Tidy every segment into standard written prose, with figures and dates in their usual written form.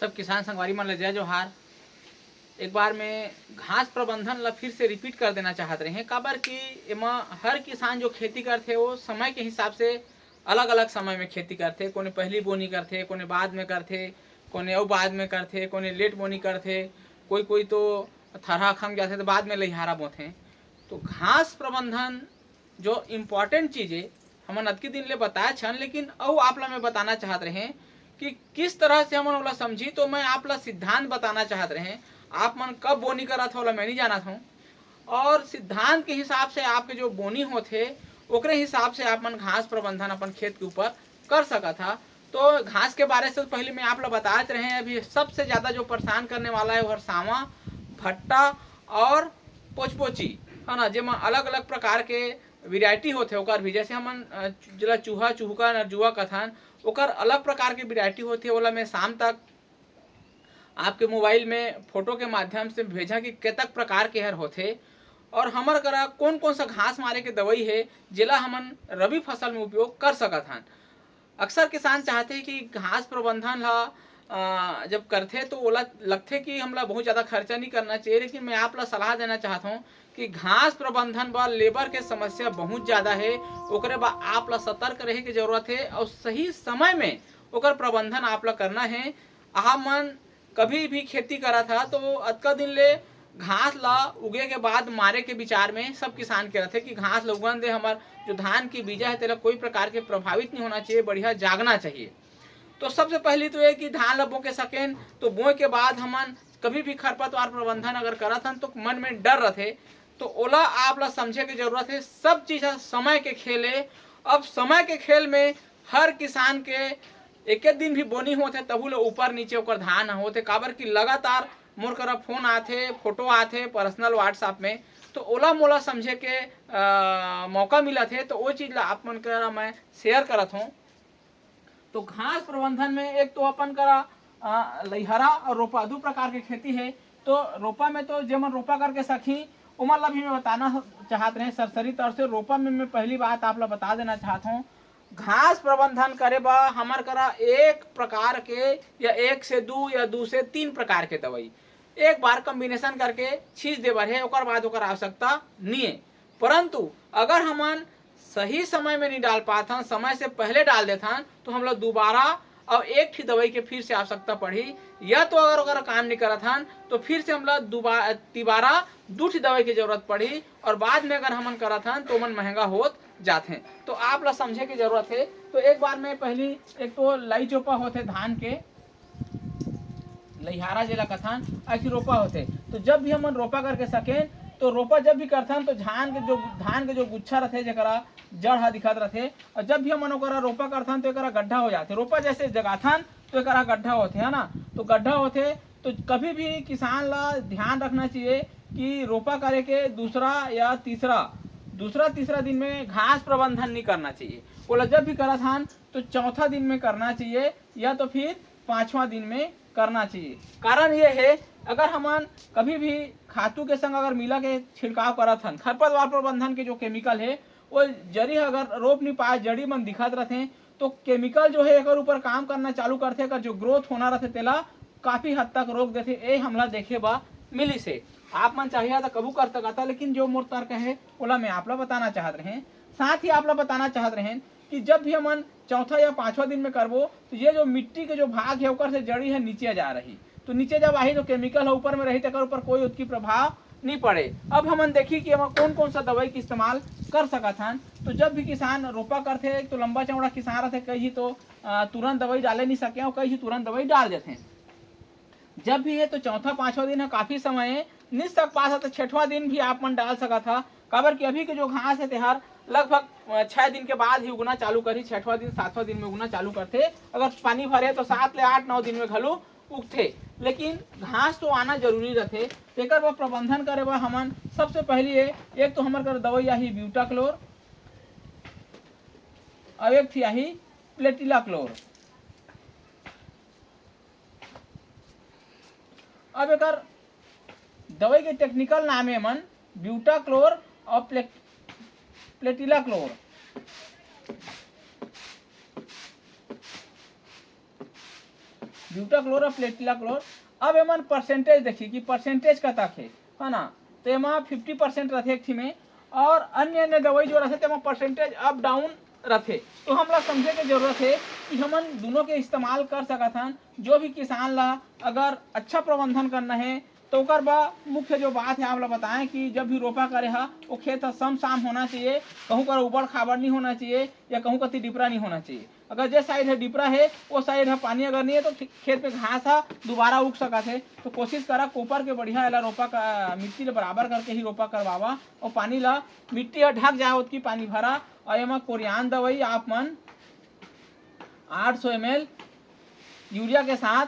सब किसान संगवारी मन ल जय जोहार। एक बार मैं घास प्रबंधन ला फिर से रिपीट कर देना चाहत रहे हैं, काबर कि एमा हर किसान जो खेती करथे वो समय के हिसाब से अलग अलग समय में खेती करथे। कोने पहली बोनी करथे, कोने बाद में करथे, कोने अउ बाद में करथे, कोने लेट बोनी करथे, कोई कोई तो थरहा खंग जाथे तो बाद में लइहारा बोथे। तो घास प्रबंधन जो इम्पोर्टेंट चीज़ है हमन अतके दिन ले बताए छन, लेकिन अउ आप ला मैं बताना चाहत रहे कि किस तरह से हमन ओला समझी। तो मैं आप ला सिद्धांत बताना चाहत रहे। आप मन कब बोनी करत हो मैं नहीं जानत हूँ, और सिद्धांत के हिसाब से आपके जो बोनी होथे ओकरे हिसाब से आप मन घास प्रबंधन अपन खेत के ऊपर कर सकत था। तो घास के बारे से पहले मैं आप ला बताते रहे, अभी सबसे ज़्यादा जो परेशान करने वाला है वो सांवा, भट्टा और पोचपोची है ना, जेमा अलग अलग प्रकार के वेराइटी होते ओकर भी। जैसे हमन जिला चूहा, चूहका, नरजुआ कथन, ओकर अलग प्रकार के वेराइटी होती है। ओला मैं शाम तक आपके मोबाइल में फोटो के माध्यम से भेजा कि कतक प्रकार के हर होते, और हमर करा कौन कौन सा घास मारे के दवाई है जिला हमन रबी फसल में उपयोग कर सकत हन। अक्सर किसान चाहते हैं कि घास प्रबंधन ला जब करते तो ओला लगते कि हमला बहुत ज़्यादा खर्चा नहीं करना चाहिए, लेकिन मैं आप ला सलाह देना चाहता हूँ कि घास प्रबंधन बर लेबर के समस्या बहुत ज़्यादा है। ओकरे बाद आप ला सतर्क रहे की जरूरत है और सही समय में ओकर प्रबंधन आप ला करना है। आप मन कभी भी खेती करा था तो अतका दिन ले घास ला उगे के बाद मारे के विचार में सब किसान के रहते कि घास ला उगन दे, हमार जो धान की बीजा है तेला कोई प्रकार के प्रभावित नहीं होना चाहिए, बढ़िया जागना चाहिए। तो सबसे पहली तो है कि धान ला बो के सकें, तो बोए के बाद हमन कभी भी खरपतवार प्रबंधन अगर करत हन तो मन में डर रहते, तो ओला आप ला समझे की जरूरत है। सब चीज समय के खेल है। अब समय के खेल में हर किसान के एक एक दिन भी बोनी होते तबू ले ऊपर नीचे ओकर धान होते, काबर की लगातार मोर करा फोन आथे, फोटो आथे पर्सनल व्हाट्सएप में, तो ओला मोला समझे के मौका मिला थे, तो वो चीज़ ला आप मन करा मैं शेयर करत हूँ। तो घास प्रबंधन में एक तो अपन करा लइहरा और रोपा दो प्रकार के खेती है। तो रोपा में तो जेमन रोपा करके सखी उमर ला भी मैं बताना चाहत रहे सरसरी तौर से। रोपा में मैं पहली बात आप ला बता देना चाहता हूँ, घास प्रबंधन करे बा हमार करा एक प्रकार के या एक से दो या दो से तीन प्रकार के दवाई एक बार कम्बिनेशन करके छींच दे बर है, ओकर बाद ओकर आवश्यकता नहीं है। परंतु अगर हमन सही समय में नहीं डाल पाते, समय से पहले डाल देते तो हम लोग दोबारा और एक ही दवाई के फिर से आवश्यकता पड़ी, या तो अगर काम नहीं करत हन तो फिर से हम लोग दोबारा दूसरी दवाई की जरूरत पड़ी, और बाद में अगर हमन करत हन तो मन महंगा होत जाते हैं। तो आप लोग समझे की जरूरत है। तो एक बार में पहली एक तो लाई चोपा होते धान के, लइहारा जिला कथन ऐसी रोपा होते। तो जब भी हमन रोपा करके सकें तो रोपा जब भी करथन तो धान के जो गुच्छा रहते जरा जड़ हा दिखत रहते, और जब भी हमन ओकरा रोपा करथन तो एकरा गड्ढा हो जाते। रोपा जैसे जगाथन तो एकरा गड्ढा होते है ना, तो गड्ढा होते। तो कभी भी किसान ला ध्यान रखना चाहिए कि रोपा करे के दूसरा तीसरा दिन में घास प्रबंधन नहीं करना चाहिए। बोला जब भी करत हन तो चौथा दिन में करना चाहिए या तो फिर पांचवा दिन में करना चाहिए। कारण ये है अगर हमन कभी भी खातू के संग अगर मिला के छिड़काव करत हन, खरपतवार प्रबंधन के जो केमिकल है वो जड़ी अगर रोप नहीं पाए, जड़ी मन दिखत रहते, तो केमिकल जो है एक ऊपर काम करना चालू करते, अगर जो ग्रोथ होना रहते तेला काफी हद तक रोक देते। ये हमला देखे बा मिली से आप मन चाहिए तो कबू कर सकता, लेकिन जो मोर तर्क है ओला मैं आप ला बताना चाहत रहे। साथ ही आप ला बताना चाहत रहे कि जब भी हमन चौथा या पांचवा दिन में करबो तो ये जो मिट्टी के जो भाग है ऊपर से जड़ी है नीचे जा रही, तो नीचे जब आई तो केमिकल है ऊपर में रही तो ऊपर कोई उसकी प्रभाव नहीं पड़े। अब हमन देखी कि हम कौन कौन सा दवाई के इस्तेमाल कर सकत हन। तो जब भी किसान रोपा करते तो लंबा चौड़ा किसान रहते, कई तो तुरंत दवाई डाले नहीं सके और कई तुरंत दवाई डाल देते। जब भी है तो चौथा पांचवा दिन है काफी समय है, नहीं सक पास है तो छठवां दिन भी आप मन डाल सका था। काबर कि अभी के जो घास है तेहर लगभग 6 दिन के बाद ही उगना चालू करी, छठवां दिन 7वां दिन में उगना चालू करते। अगर पानी भरे तो 7 ले 8 9 दिन में घलो उगते, लेकिन घास तो आना जरूरी रहते। तेकर बर प्रबंधन करे बर हमन सबसे पहली है एक तो हमर कर दवाई आही ब्यूटाक्लोर और एक थी आही प्लेटिलाक्लोर। अब एक दवाई के टेक्निकल नाम है मन ब्यूटाक्लोर और प्लेटिलाक्लोर। ब्यूटाक्लोर और प्लेटिलाक्लोर। अब एमन परसेंटेज देखिए कि परसेंटेज कतक है ना, तो एमा 50% रथे एक में, और अन्य अन्य दवाई जो रथे तेमा परसेंटेज अप डाउन रथे। तो हमला समझे के जरूरत है कि हमन दोनों के इस्तेमाल कर सकत हन। जो भी किसान ला अगर अच्छा प्रबंधन करना है तो ओकर बा मुख्य जो बात है आप लोग बताएं कि जब भी रोपा करे हा वो खेत सम साम होना चाहिए, कहूँ कर ऊबड़ खाबड़ नहीं होना चाहिए या कहूँ कति डिपरा नहीं होना चाहिए। अगर जिस साइड है डिपरा है वो साइड है पानी अगर नहीं है तो खेत पे घास है दोबारा उग सकत है। तो कोशिश करा कोपर के बढ़िया एला रोपा का मिट्टी ले बराबर करके ही रोपा करवावा, और पानी ला मिट्टी ढक जाए उसकी पानी भरा। और एमा कोरियान दवाई आप मन 800 ml यूरिया के साथ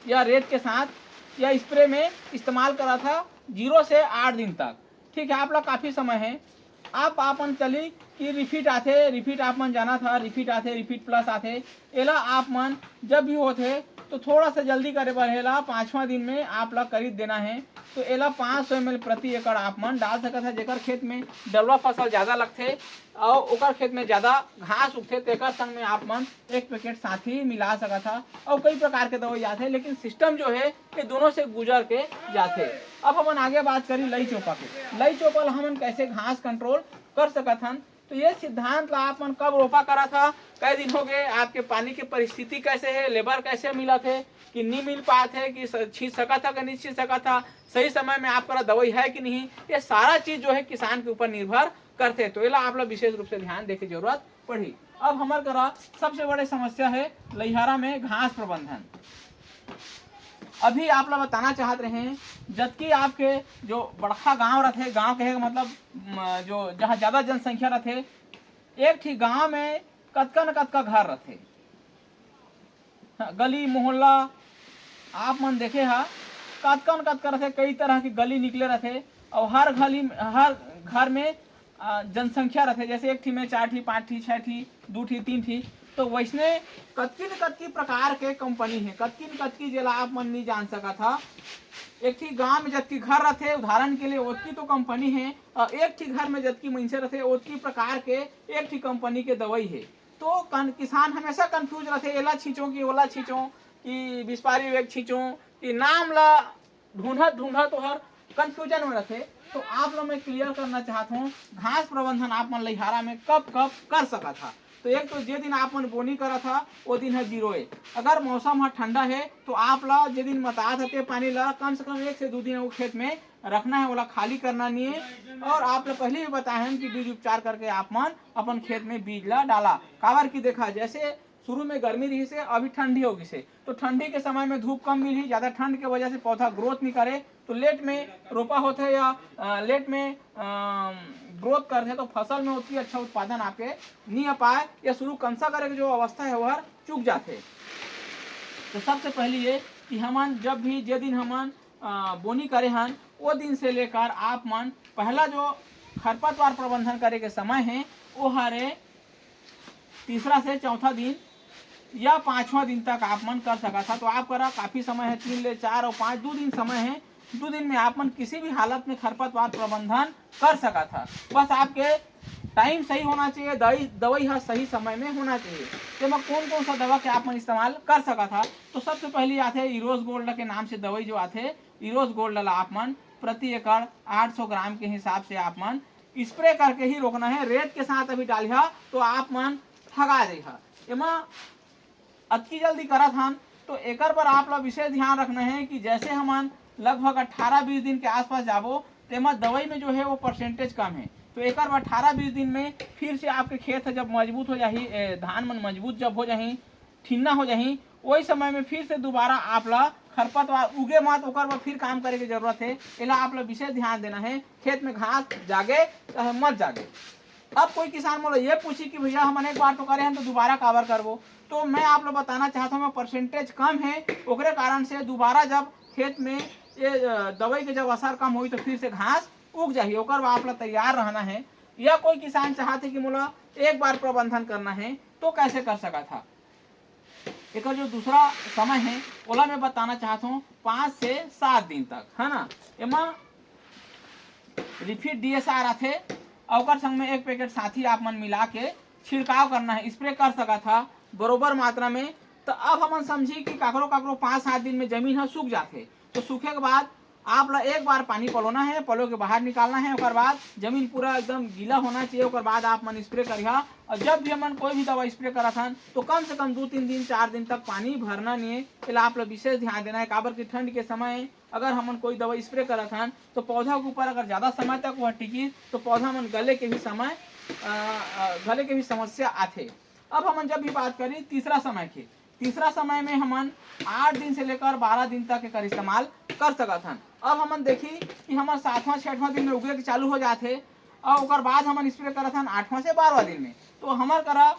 या रेत के साथ या स्प्रे में इस्तेमाल करा था 0 से 8 दिन तक। ठीक है, आप लोग काफ़ी समय है। आप आपन चली कि रिपीट आते, रिपीट आप मन जाना था, रिपीट आते, रिपीट प्लस आते, एला आप मन जब भी होते तो थोड़ा सा जल्दी करे बढ़ेला 5वां दिन में आप लोग खरीद देना है। तो एला 500 ml प्रति एकड़ आप मन डाल सकत है। जेकर खेत में डलवा फसल ज़्यादा लगते और ओकर खेत में ज़्यादा घास उगते तेकर संग में आप मन एक पैकेट साथ ही मिला सकत था। और कई प्रकार के दवाई जाते, लेकिन सिस्टम जो है ये दोनों से गुजर के जाते। अब हमन आगे बात करी लई चोपा के। लई चोपा ला हमन कैसे घास कंट्रोल कर सकत हन, तो ये सिद्धांत ला आप मन कब रोपा करा था, कई दिन हो गए, आपके पानी की परिस्थिति कैसे है, लेबर कैसे मिला थे कि नहीं मिल पाए थे, कि छींच सका था कि नहीं छींच सका था, सही समय में आपका दवाई है कि नहीं, ये सारा चीज जो है किसान के ऊपर निर्भर करते। तो ये आप लोग विशेष रूप से ध्यान देने की जरूरत पड़ी। अब हमारे करा सबसे बड़ी समस्या है लइहारा में घास प्रबंधन। अभी आप लोग बताना चाहते रहे जबकि आपके जो बड़का गांव रहते, गांव कहे मतलब जो जहाँ ज्यादा जनसंख्या रहते, एक ठीक गांव में कतका न कतका घर रहते, गली मोहल्ला आप मन देखे हा कतका न कतका रहते, कई तरह की गली निकले रहते। और हर घर में जनसंख्या रहते, जैसे एक ठी में 4 ठी 5 ठी 6 ठी 2 ठी 3 ठी। तो वैसने कतकी न कतकी प्रकार के कंपनी है, कतकी न कतकी जेला आप मन नहीं जान सका था। एक ठी गांव में जबकि घर रहते उदाहरण के लिए ओतकी तो कंपनी है, और एक ठी घर में जबकि मनसे रहते ओतकी प्रकार के एक ठी कंपनी के दवाई है। तो किसान हमेशा कंफ्यूज रहते, एला छींचो कि ओला छींचो कि विस्पारी वेग छींचो कि नाम ला ढूंढा तो हर कंफ्यूजन में रहते। तो आप लोग मैं क्लियर करना चाहता हूँ घास प्रबंधन आप मन लइहारा में कब कब कर सका था। तो एक तो जे दिन आप मन बोनी करा था वो दिन है 0 है। अगर मौसम ठंडा है तो आप ला जे दिन मता थे पानी ला कम से कम 1 से 2 दिन वो खेत में रखना है, वाला खाली करना नहीं है। और आप लोग पहले भी बताए हैं कि बीज उपचार करके आप मन अपन खेत में बीज ला डाला। काबर की देखा जैसे शुरू में गर्मी रही से अभी ठंडी होगी से, तो ठंडी के समय में धूप कम मिली, ज्यादा ठंड के वजह से पौधा ग्रोथ नहीं करे, तो लेट में रोपा होते या लेट में ग्रोथ करते, तो फसल में उतनी अच्छा उत्पादन आपके नहीं आ पाए, या शुरू कंसा करे की जो अवस्था है वह चूक जाते। तो सबसे पहले ये कि हमन जब भी जे दिन हमन बोनी करे हन वो दिन से लेकर आप मन पहला जो खरपतवार प्रबंधन करे के समय है वो हरे 3रा से 4था दिन या 5वां दिन तक आप मन कर सका था। तो आप करा काफी समय है, 3 ले 4 और 5 2 दिन समय है, 2 दिन में आप मन किसी भी हालत में खरपतवार प्रबंधन कर सका था। बस आपके टाइम सही होना चाहिए, दवाई हर सही समय में होना चाहिए। तो मैं कौन सा दवा के आप मन इस्तेमाल कर सका था, तो सबसे पहले आते इरोज गोल्ड के नाम से दवाई जो आते इरोज गोल्ड ला आप मन प्रति एकड़ 800 ग्राम के हिसाब से आप मन स्प्रे करके ही रोकना है। रेत के साथ अभी डालिया तो आप मन ठगा देगा, एमा अति जल्दी करत हन। तो एकर पर आप लोग विशेष ध्यान रखना है कि जैसे हम लगभग 18-20 दिन के आसपास जाबो तेमा दवाई में जो है वो परसेंटेज कम है। तो एक 18-20 दिन में फिर से आपके खेत जब मजबूत हो जाही, धान मन मजबूत जब हो जाही, ठिन्ना हो जाही, वही समय में फिर से दोबारा आप ला खरपतवार उगे मत ओकर पर फिर काम करे की जरूरत है। एला आप लोग विशेष ध्यान देना है, खेत में घास जागे चाहे मत जागे। अब कोई किसान बोले ये पूछी कि भैया हम एक बार तो करे हैं तो दोबारा काबर करबो, तो मैं आप लोग बताना चाहता हूँ परसेंटेज कम है ओकरे कारण से दोबारा जब खेत में ये दवाई के जब असर कम हुई तो फिर से घास उग जाही, ओकर आप लोग तैयार रहना है। या कोई किसान चाहते कि मोला एक बार प्रबंधन करना है तो कैसे कर सका था। एक जो दूसरा समय है ओला मैं बताना चाहता हूँ 5 से 7 दिन तक, है ना। एमा रिफिट DSR आथे और संग में 1 पैकेट साथी आप मन मिला के छिड़काव करना है, स्प्रे कर सका था बरोबर मात्रा में तो अब हमन समझी कि काकरो काकरो 5-7 दिन में जमीन ह सूख जाथे। तो सूखे के बाद आप ला एक बार पानी पलोना है, पलो के बाहर निकालना है, ओकर बाद जमीन पूरा एकदम गीला होना चाहिए। ओकर बाद आप मन स्प्रे करिहा। और जब भी हमन कोई भी दवा स्प्रे करत हन तो कम से कम 2-3 दिन 4 दिन तक पानी भरना नहीं है। एला आप ला विशेष ध्यान देना है। काबर की ठंड के समय अगर हमन कोई दवा स्प्रे करत हन तो पौधा के ऊपर अगर ज्यादा समय तक वह टिकी तो पौधा मन गले के भी समस्या आथे। अब हमन जब भी बात करी तीसरा समय की, तीसरा समय में हमन 8 दिन से लेकर 12 दिन तक एकर इस्तेमाल कर सकत हन। अब हमन देखी कि हमार 7वां-6वां दिन में उगे के चालू हो जाथे और ओकर बाद हमन स्प्रे करत हन 8वां से 12वां दिन में। तो हमार करा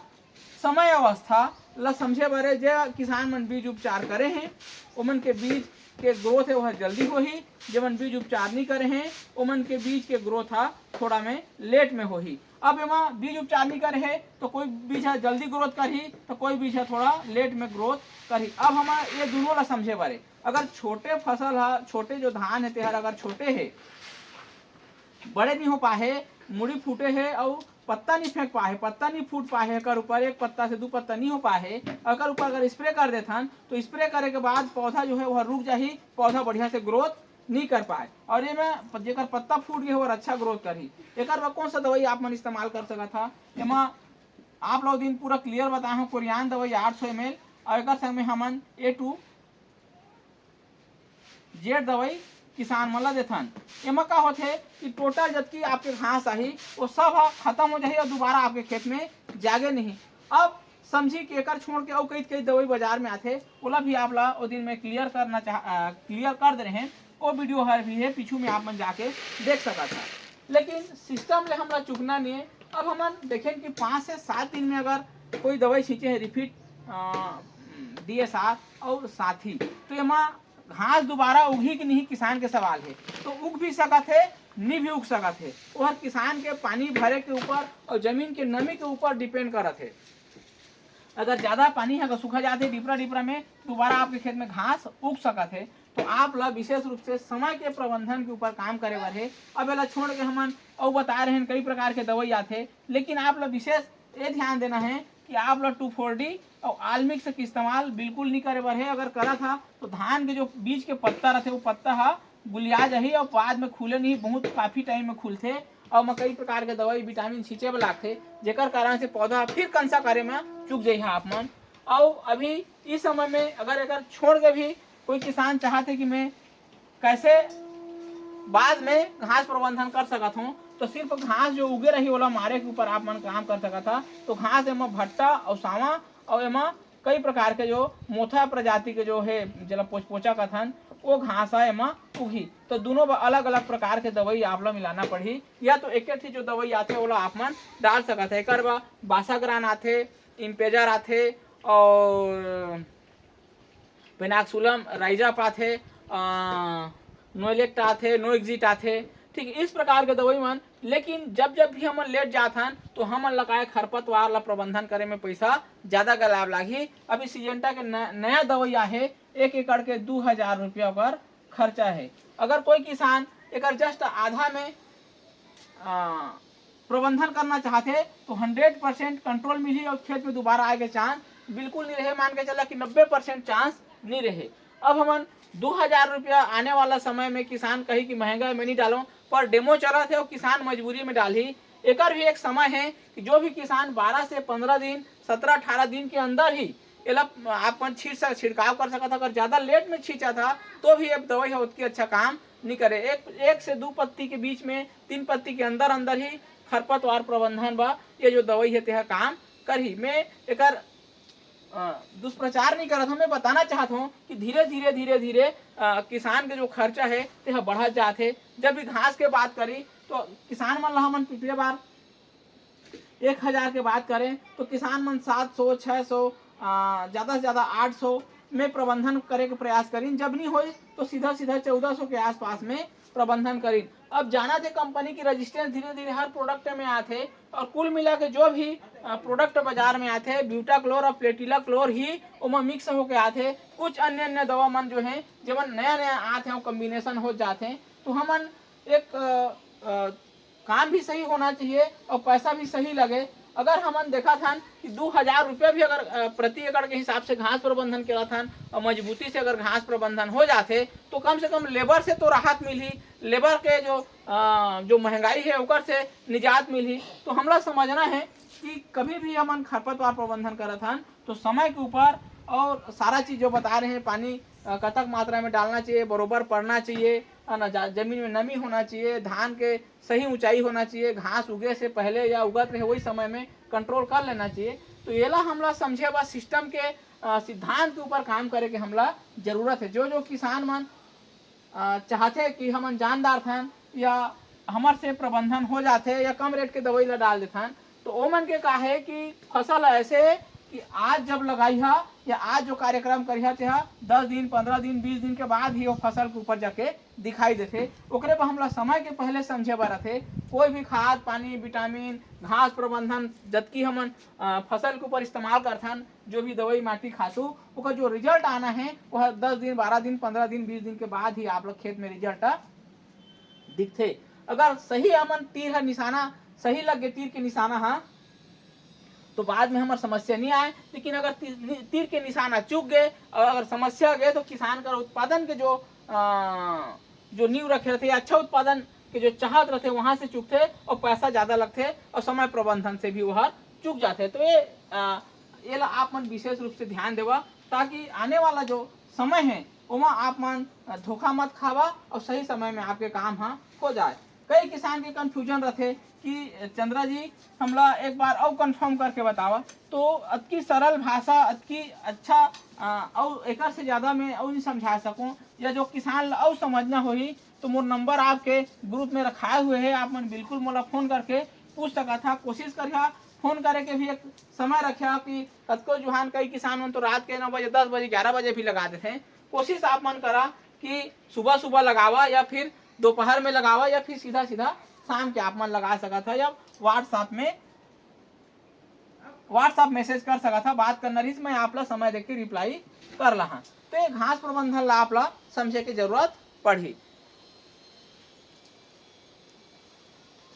समय अवस्था ला समझे बारे जे किसान मन बीज उपचार करे हैं ओमन के बीज के ग्रोथ है वह जल्दी होही। जेमन बीज उपचार नहीं करे हैं ओमन के बीज के ग्रोथ हा थोड़ा में लेट में होही। अब एमा बीज उपचार नहीं करे है तो कोई बीज है जल्दी ग्रोथ करही तो कोई बीज है थोड़ा लेट में ग्रोथ करही। अब हम ये दोनों ला समझे बारे। अगर छोटे फसल है, छोटे जो धान है तेहर अगर छोटे है, बड़े नहीं हो पाए, मुड़ी फूटे है और पत्ता नहीं फेंक पाए, पत्ता नहीं फूट पाए, अगर ऊपर एक पत्ता से 2 पत्ता नहीं हो पाए, अगर ऊपर अगर स्प्रे कर देथन तो स्प्रे करे के बाद पौधा जो है वह रुक जाही, पौधा बढ़िया से ग्रोथ नहीं कर पाए। और ये में जेकर पत्ता फूट गया और अच्छा ग्रोथ करही। एकर में कौन सा दवाई आप मन इस्तेमाल कर सकत था? एमा आप लोग दिन पूरा क्लियर बताए हूँ। कोरियान दवाई 800 ml और एक संग में हमन A2 जेड दवाई किसान मन ला देथन। एमा का होथे कि टोटल जतकी आपके घास आही वो सब खत्म हो जाही और दोबारा आपके खेत में जागे नहीं। अब समझी कि एकर छोड़ के और कई दवाई बाजार में आथे, ओला भी आप ला ओ दिन में क्लियर कर दे रहे हैं। वो वीडियो हर भी है पीछू में आप मन जाके देख सकता था। लेकिन सिस्टम ले हमला चुकना नहीं है। अब हमन देखें कि 5 से 7 दिन में अगर कोई दवाई छींचे है रिपीट DSR और साथी तो एमा घास दोबारा उगी कि नहीं किसान के सवाल है। तो उग भी सकत है, नहीं भी उग सकत है। और किसान के पानी भरे के ऊपर और जमीन के नमी के ऊपर डिपेंड करत है। अगर ज्यादा पानी है, अगर सूखा जाते डिपरा में दोबारा आपके खेत में घास उग सकत है। तो आप ला विशेष रूप से समय के प्रबंधन के ऊपर काम करे बर है। अब एला छोड़ के हमन और बता रहे हैं कई प्रकार के दवाई आते, लेकिन आप ला विशेष ये ध्यान देना है कि आप लोग 2,4-D और आलमिक्स के इस्तेमाल बिल्कुल नहीं करे बर है। अगर करा था तो धान के जो बीज के पत्ता रहते वो पत्ता हा गुलिया जाही और बाद में खुले नहीं, बहुत काफी टाइम में खुलते और कई प्रकार के दवाई विटामिन छींचे बर लागथे, जेकर कारण से पौधा फिर कंसा करे में चुक जाही आप मन। और अभी इस समय में अगर एक छोड़ के भी कोई किसान चाहते कि मैं कैसे बाद में घास प्रबंधन कर सकत हूँ तो सिर्फ घास जो उगे रही ओला मारे के ऊपर आप मन काम कर सकता था। तो घास एमा भट्टा और सावा और एमा कई प्रकार के जो मोथा प्रजाति के जो है जला पोचा कथन वो घास है एमा उगी। तो दोनों अलग अलग प्रकार के दवाई आप ला मिलाना पड़ी, या तो एक थी जो दवाई आते ओला आप मन डाल सकत है। एक बासाग्रान आथे, इम्पेजर आथे और पेनाक्सुलम राइजाप आथे, नोएलेक्ट आथे, नोएक्जिट आथे। ठीक इस प्रकार के दवाई मन। लेकिन जब भी हमन लेट जाथन तो हमन लगाए खरपतवार ला प्रबंधन करे में पैसा ज्यादा गलाब लागी। अभी सिजेंटा के नया दवाई आहे, 1 एकड़ के 2,000 रुपया ओकर खर्चा है। अगर कोई किसान एक जस्ट आधा में प्रबंधन करना चाहते तो 100% कंट्रोल मिली और खेत में दोबारा आए के चांस बिल्कुल नहीं रहे। मान के चला कि 90% चांस नहीं रहे। अब हमन 2,000 रुपया आने वाला समय में किसान कही कि महंगा में नहीं डालो, पर डेमो चला थे और किसान मजबूरी में डाली। एक भी एक समय है कि जो भी किसान 12 से 15 दिन 17-18 दिन के अंदर ही एला आप छिड़काव कर सकता था। अगर ज्यादा लेट में छींचा था तो भी अब दवाई है उतनी अच्छा काम नहीं करे। एक से 2 पत्ती के बीच में 3 पत्ती के अंदर ही खरपतवार प्रबंधन बा ये जो दवाई है तेहा काम करही। मैं एक दुष्प्रचार नहीं करता हूँ, मैं बताना चाहता हूँ कि धीरे धीरे किसान के जो खर्चा है तेहा बढ़ा जाते। जब भी घास के बात करी तो किसान मन ला हमन पिछले बार 1,000 के बात करें तो किसान मन 700-600 ज्यादा से ज्यादा 800 में प्रबंधन करे के प्रयास करीन। जब नहीं हो तो सीधा 1400 के आसपास में प्रबंधन करीन। अब जाना थे कंपनी की रजिस्टेंस धीरे धीरे हर प्रोडक्ट में आते और कुल मिला के जो भी प्रोडक्ट बाजार में आते ब्यूटाक्लोर और प्लेटिलाक्लोर ही उमा मिक्स होके आते। कुछ अन्य दवा मन जो है जब नया आते हैं कॉम्बिनेशन हो जाते हैं। तो हमन एक काम भी सही होना चाहिए और पैसा भी सही लगे। अगर हमन देखा था कि 2000 रुपये भी अगर प्रति एकड़ के हिसाब से घास प्रबंधन करा था और मजबूती से अगर घास प्रबंधन हो जाते तो कम से कम लेबर से तो राहत मिली, लेबर के जो महंगाई है ओकर से निजात मिली। तो हमरा समझना है कि कभी भी हमन खरपतवार प्रबंधन करा था तो समय के ऊपर और सारा चीज़ जो बता रहे हैं, पानी कतक मात्रा में डालना चाहिए, बरोबर पड़ना चाहिए, जमीन में नमी होना चाहिए, धान के सही ऊंचाई होना चाहिए, घास उगे से पहले या उगत रहे वही समय में कंट्रोल कर लेना चाहिए। तो ये ला हमला समझे बस सिस्टम के सिद्धांत के ऊपर काम करे के हमला जरूरत है। जो किसान मन चाहते कि हमन जानदार थन या हमर से प्रबंधन हो जाते या कम रेट के दवाई ला डाल देथन, तो ओ मन के का है कि फसल ऐसे कि आज जब लगाई है या आज जो कार्यक्रम करिहा ते 10 दिन 15 दिन 20 दिन के बाद ही वो फसल के ऊपर जाके दिखाई देते। ओकरे पर हमला समय के पहले समझे बर रथे। कोई भी खाद पानी विटामिन घास प्रबंधन जबकि हमन फसल के ऊपर इस्तेमाल करथन, जो भी दवाई माटी खातू ओका जो रिजल्ट आना है वह 10 दिन 12 दिन 15 दिन 20 दिन के बाद ही आप लोग खेत में रिजल्ट दिखते। अगर सही हमन तीर निशाना सही लग गए, तीर के निशाना हाँ, तो बाद में हमार समस्या नहीं आए। लेकिन अगर तीर के निशाना चूक गए और अगर समस्या गए तो किसान का उत्पादन के जो नींव रखे रहते, अच्छा उत्पादन के जो चाहत रहते वहां से चूकते और पैसा ज्यादा लगते और समय प्रबंधन से भी वह चूक जाते। तो ये आप मन विशेष रूप से ध्यान देवा ताकि आने वाला जो समय है वहाँ आप मन धोखा मत खावा और सही समय में आपके काम हाँ हो जाए। कई किसान के कंफ्यूजन रहते कि चंद्रा जी हमला एक बार और कंफर्म करके बतावा, तो अतकी सरल भाषा अतकी अच्छा और एक से ज़्यादा मैं और नहीं समझा सकूं या जो किसान और समझना होही तो मोर नंबर आपके ग्रुप में रखाए हुए है। आप मन बिल्कुल मोला फोन करके पूछ सका था। कोशिश करिए फोन करे के भी एक समय रखा कि कतको जुहान कई किसान मन तो रात के 9 बजे 10 बजे 11 बजे भी लगा देते हैं। कोशिश आप मन करा कि सुबह सुबह लगावा या फिर दोपहर में लगावा या फिर सीधा सीधा शाम के आप मन लगा सका था या व्हाट्सएप मैसेज कर सका था। बात करना रही मैं आप ला समय देख के रिप्लाई कर रहा। तो ये घास प्रबंधन ला आप ला समझे की जरूरत पड़ी।